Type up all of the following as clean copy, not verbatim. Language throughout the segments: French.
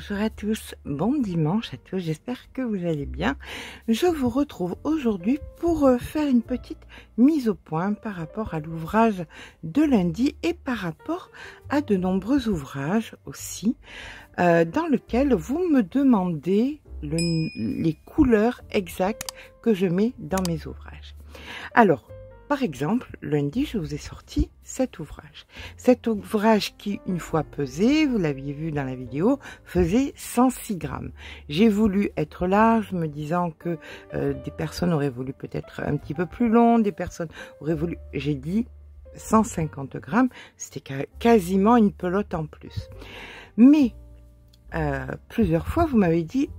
Bonjour à tous, bon dimanche à tous, j'espère que vous allez bien. Je vous retrouve aujourd'hui pour faire une petite mise au point par rapport à l'ouvrage de lundi et par rapport à de nombreux ouvrages aussi, dans lesquels vous me demandez les couleurs exactes que je mets dans mes ouvrages. Alors, par exemple, lundi, je vous ai sorti cet ouvrage. Cet ouvrage qui, une fois pesé, vous l'aviez vu dans la vidéo, faisait 106 grammes. J'ai voulu être large, me disant que des personnes auraient voulu peut-être un petit peu plus long, des personnes auraient voulu... J'ai dit 150 grammes, c'était quasiment une pelote en plus. Mais, plusieurs fois, vous m'avez dit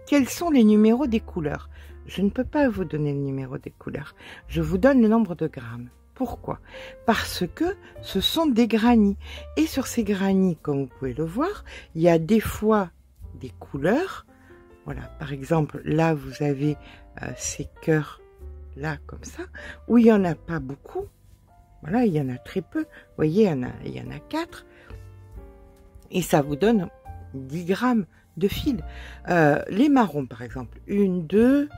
quels sont les numéros des couleurs. Je ne peux pas vous donner le numéro des couleurs. Je vous donne le nombre de grammes. Pourquoi? Parce que ce sont des granits. Et sur ces granits, comme vous pouvez le voir, il y a des fois des couleurs. Voilà, par exemple, là, vous avez ces cœurs là, comme ça, où il n'y en a pas beaucoup. Voilà, il y en a très peu. Vous voyez, il y en a 4. Et ça vous donne 10 grammes de fil. Les marrons, par exemple, 1, 2,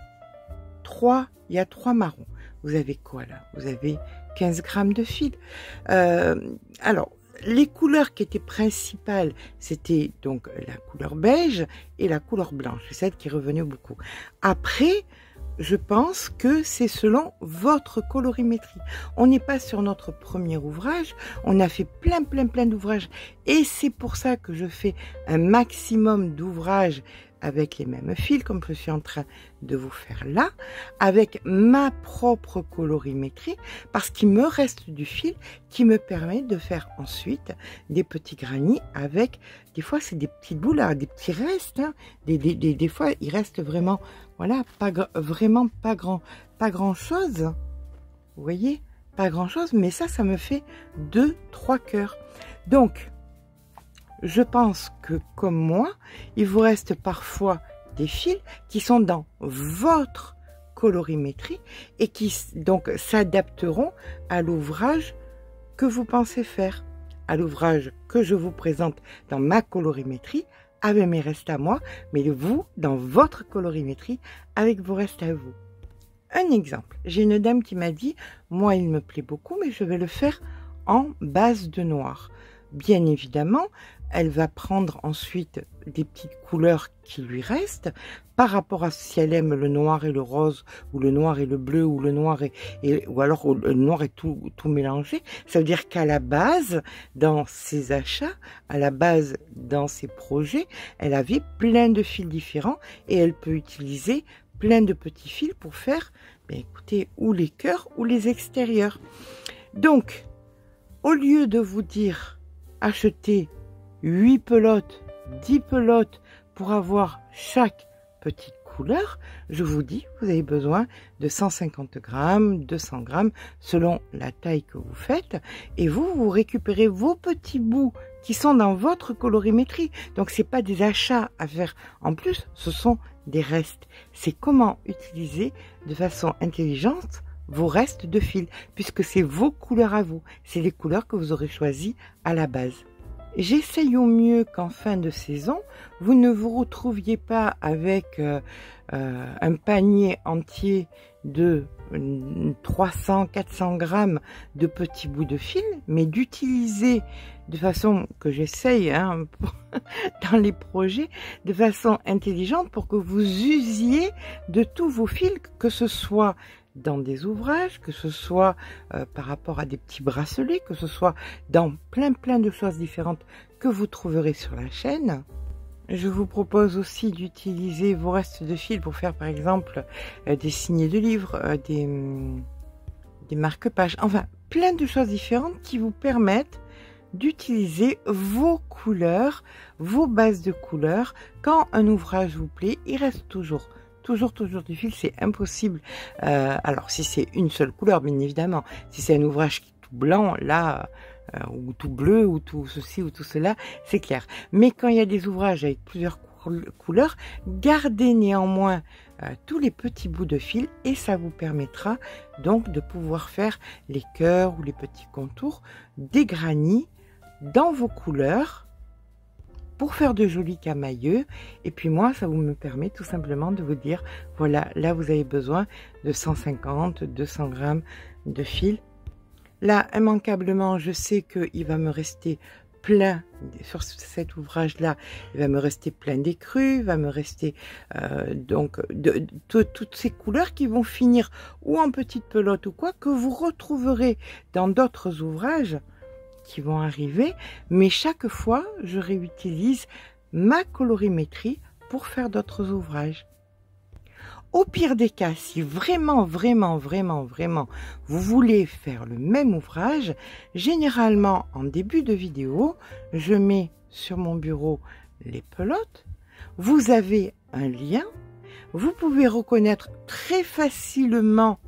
3, il y a 3 marrons. Vous avez quoi là? Vous avez 15 grammes de fil. Alors, les couleurs qui étaient principales, c'était donc la couleur beige et la couleur blanche. C'est celle qui revenait beaucoup. Après, je pense que c'est selon votre colorimétrie. On n'est pas sur notre premier ouvrage. On a fait plein d'ouvrages. Et c'est pour ça que je fais un maximum d'ouvrages avec les mêmes fils, comme je suis en train de vous faire là, avec ma propre colorimétrie, parce qu'il me reste du fil qui me permet de faire ensuite des petits granits avec, des fois c'est des petites boules, là, des petits restes, hein, des fois il reste vraiment, voilà, vraiment pas grand chose, vous voyez, pas grand chose, mais ça me fait 2-3 cœurs. Donc, je pense que, comme moi, il vous reste parfois des fils qui sont dans votre colorimétrie et qui, donc, s'adapteront à l'ouvrage que vous pensez faire, à l'ouvrage que je vous présente dans ma colorimétrie, avec mes restes à moi, mais vous, dans votre colorimétrie, avec vos restes à vous. Un exemple, j'ai une dame qui m'a dit, moi, il me plaît beaucoup, mais je vais le faire en base de noir. Bien évidemment, elle va prendre ensuite des petites couleurs qui lui restent par rapport à si elle aime le noir et le rose, ou le noir et le bleu, ou le noir ou alors le noir et tout mélangé. Ça veut dire qu'à la base, dans ses achats, à la base, dans ses projets, elle avait plein de fils différents et elle peut utiliser plein de petits fils pour faire, ben écoutez, ou les cœurs ou les extérieurs. Donc, au lieu de vous dire achetez 8 pelotes, 10 pelotes pour avoir chaque petite couleur, je vous dis, vous avez besoin de 150 grammes, 200 grammes, selon la taille que vous faites. Et vous récupérez vos petits bouts qui sont dans votre colorimétrie. Donc, ce n'est pas des achats à faire en plus, ce sont des restes. C'est comment utiliser de façon intelligente vos restes de fil, puisque c'est vos couleurs à vous. C'est les couleurs que vous aurez choisies à la base. J'essaye au mieux qu'en fin de saison, vous ne vous retrouviez pas avec un panier entier de 300-400 grammes de petits bouts de fil, mais d'utiliser de façon que j'essaye hein, dans les projets, de façon intelligente pour que vous usiez de tous vos fils, que ce soit dans des ouvrages, que ce soit par rapport à des petits bracelets, que ce soit dans plein de choses différentes que vous trouverez sur la chaîne. Je vous propose aussi d'utiliser vos restes de fil pour faire par exemple des signets de livres, des marque-pages, enfin plein de choses différentes qui vous permettent d'utiliser vos couleurs, vos bases de couleurs. Quand un ouvrage vous plaît, il reste toujours du fil, c'est impossible. Alors si c'est une seule couleur, bien évidemment, si c'est un ouvrage qui est tout blanc, là, ou tout bleu, ou tout ceci, ou tout cela, c'est clair. Mais quand il y a des ouvrages avec plusieurs couleurs, gardez néanmoins tous les petits bouts de fil et ça vous permettra donc de pouvoir faire les cœurs ou les petits contours des granits dans vos couleurs pour faire de jolis camailleux. Et puis moi, ça vous me permet tout simplement de vous dire, voilà, là vous avez besoin de 150-200 grammes de fil. Là, immanquablement, je sais qu'il va me rester plein, sur cet ouvrage-là, il va me rester plein d'écrus, il va me rester donc toutes ces couleurs qui vont finir ou en petite pelote ou quoi, que vous retrouverez dans d'autres ouvrages qui vont arriver, mais chaque fois, je réutilise ma colorimétrie pour faire d'autres ouvrages. Au pire des cas, si vraiment, vous voulez faire le même ouvrage, généralement, en début de vidéo, je mets sur mon bureau les pelotes. Vous avez un lien. Vous pouvez reconnaître très facilement.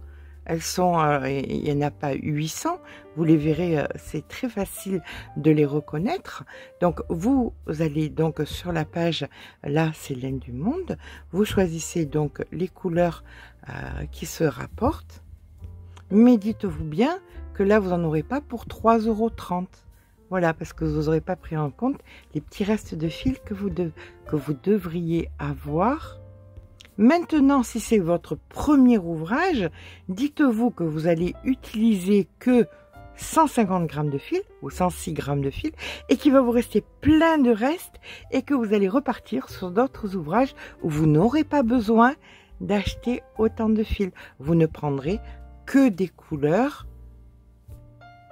Elles sont, il n'y en a pas 800. Vous les verrez, c'est très facile de les reconnaître. Donc, vous allez donc sur la page, là, c'est Laine du Monde. Vous choisissez donc les couleurs qui se rapportent. Mais dites-vous bien que là, vous n'en aurez pas pour 3,30 €. Voilà, parce que vous n'aurez pas pris en compte les petits restes de fil que vous devriez avoir. Maintenant, si c'est votre premier ouvrage, dites-vous que vous allez utiliser que 150 grammes de fil ou 106 grammes de fil et qu'il va vous rester plein de restes et que vous allez repartir sur d'autres ouvrages où vous n'aurez pas besoin d'acheter autant de fil. Vous ne prendrez que des couleurs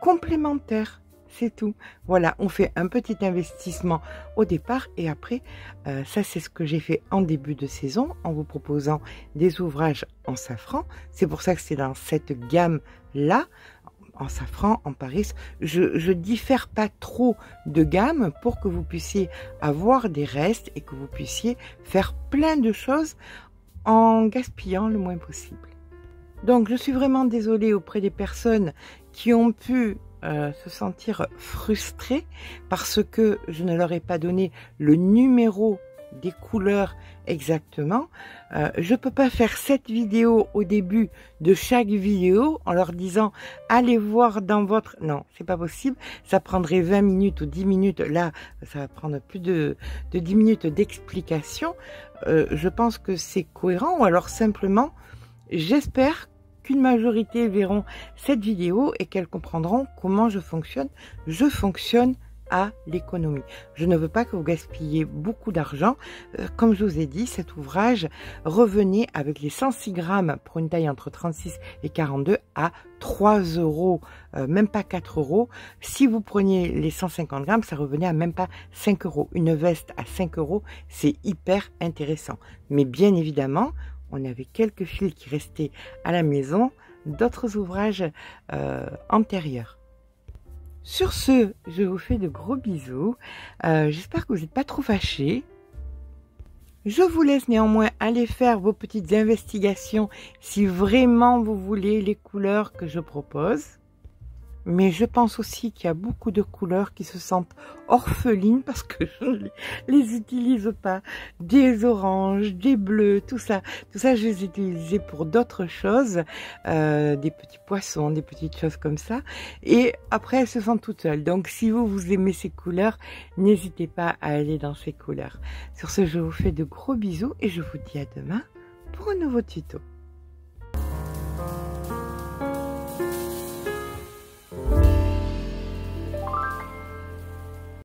complémentaires. C'est tout. Voilà, on fait un petit investissement au départ et après, ça c'est ce que j'ai fait en début de saison en vous proposant des ouvrages en safran. C'est pour ça que c'est dans cette gamme-là, en safran, en Paris. Je diffère pas trop de gamme pour que vous puissiez avoir des restes et que vous puissiez faire plein de choses en gaspillant le moins possible. Donc je suis vraiment désolée auprès des personnes qui ont pu se sentir frustrés parce que je ne leur ai pas donné le numéro des couleurs exactement. Je ne peux pas faire cette vidéo au début de chaque vidéo en leur disant allez voir dans votre... Non, c'est pas possible. Ça prendrait 20 minutes ou 10 minutes. Là, ça va prendre plus de 10 minutes d'explication. Je pense que c'est cohérent ou alors simplement, j'espère qu'une majorité verront cette vidéo et qu'elles comprendront comment je fonctionne. Je fonctionne à l'économie. Je ne veux pas que vous gaspilliez beaucoup d'argent. Comme je vous ai dit, cet ouvrage revenait avec les 106 grammes pour une taille entre 36 et 42 à 3 €, même pas 4 €. Si vous preniez les 150 grammes, ça revenait à même pas 5 €. Une veste à 5 €, c'est hyper intéressant. Mais bien évidemment, on avait quelques fils qui restaient à la maison, d'autres ouvrages antérieurs. Sur ce, je vous fais de gros bisous. J'espère que vous n'êtes pas trop fâchés. Je vous laisse néanmoins aller faire vos petites investigations si vraiment vous voulez les couleurs que je propose. Mais je pense aussi qu'il y a beaucoup de couleurs qui se sentent orphelines parce que je ne les utilise pas. Des oranges, des bleus, tout ça. Tout ça, je les ai utilisés pour d'autres choses. Des petits poissons, des petites choses comme ça. Et après, elles se sentent toutes seules. Donc, si vous aimez ces couleurs, n'hésitez pas à aller dans ces couleurs. Sur ce, je vous fais de gros bisous et je vous dis à demain pour un nouveau tuto.